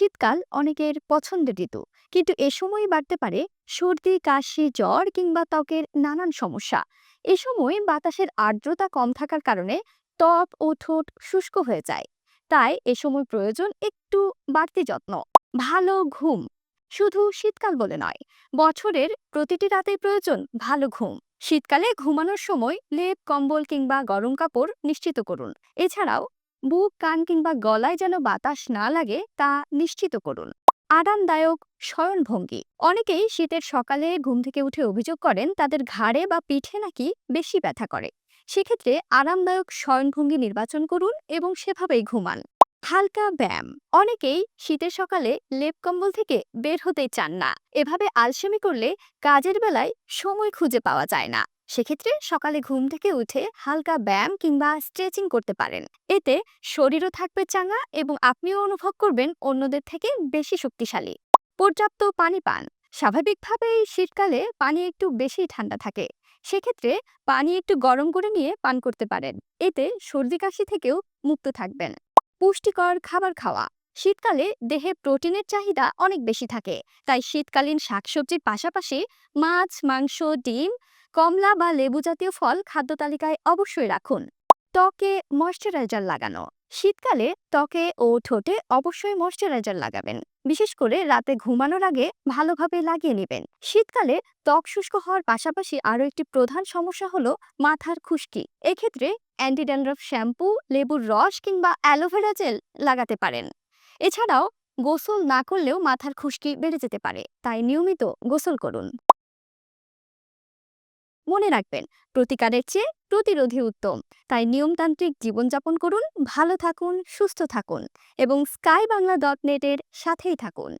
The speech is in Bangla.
শীতকাল অনেকের পছন্দের ঋতু, কিন্তু এ সময় বাড়তে পারে সর্দি, কাশি, জ্বর কিংবা ত্বকের নানান সমস্যা। এ সময় বাতাসের আর্দ্রতা কম থাকার কারণে ত্বক ও ঠোঁট শুষ্ক হয়ে যায়। তাই এ সময় প্রয়োজন একটু বাড়তি যত্ন। ভালো ঘুম শুধু শীতকাল বলে নয়, বছরের প্রতিটি রাতেই প্রয়োজন ভালো ঘুম। শীতকালে ঘুমানোর সময় লেপ, কম্বল কিংবা গরম কাপড় নিশ্চিত করুন। এছাড়াও বুক, কান কিংবা গলায় যেন বাতাস না লাগে তা নিশ্চিত করুন। আরামদায়ক শয়নভঙ্গি, অনেকেই শীতের সকালে ঘুম থেকে উঠে অভিযোগ করেন তাদের ঘাড়ে বা পিঠে নাকি বেশি ব্যথা করে। সেক্ষেত্রে আরামদায়ক শয়নভঙ্গি নির্বাচন করুন এবং সেভাবেই ঘুমান। হালকা ব্যায়াম, অনেকেই শীতের সকালে লেপ কম্বল থেকে বের হতেই চান না। এভাবে আলসেমি করলে কাজের বেলায় সময় খুঁজে পাওয়া যায় না। সেক্ষেত্রে সকালে ঘুম থেকে উঠে হালকা ব্যায়াম কিংবা স্ট্রেচিং করতে পারেন। এতে শরীরও থাকবে চাঙ্গা এবং আপনিও অনুভব করবেন অন্যদের থেকে বেশি শক্তিশালী। পর্যাপ্ত পানি পান, স্বাভাবিকভাবেই শীতকালে পানি একটু বেশি ঠান্ডা থাকে। সেক্ষেত্রে পানি একটু গরম করে নিয়ে পান করতে পারেন। এতে সর্দি কাশি থেকেও মুক্ত থাকবেন। পুষ্টিকর খাবার খাওয়া, শীতকালে দেহে প্রোটিনের চাহিদা অনেক বেশি থাকে। তাই শীতকালীন শাকসবজির পাশাপাশি মাছ, মাংস, ডিম, কমলা বা লেবু জাতীয় ফল খাদ্য তালিকায় অবশ্যই রাখুন। ত্বকে ময়শ্চারাইজার লাগানো, শীতকালে ত্বকে ও ঠোঁটে অবশ্যই ময়শ্চারাইজার লাগাবেন। বিশেষ করে রাতে ঘুমানোর আগে ভালোভাবে লাগিয়ে নেবেন। শীতকালে ত্বক শুষ্ক হওয়ার পাশাপাশি আরও একটি প্রধান সমস্যা হলো মাথার খুশকি। এক্ষেত্রে অ্যান্টি ড্যান্ড্রফ শ্যাম্পু, লেবুর রস কিংবা অ্যালোভেরা জেল লাগাতে পারেন। এছাড়াও গোসল না করলেও মাথার খুশকি বেড়ে যেতে পারে, তাই নিয়মিত গোসল করুন। মনে রাখবেন, প্রতিকারের চেয়ে প্রতিরোধী উত্তম। তাই নিয়মতান্ত্রিক জীবনযাপন করুন, ভালো থাকুন, সুস্থ থাকুন এবং স্কাই বাংলা ডট নেটের সাথেই থাকুন।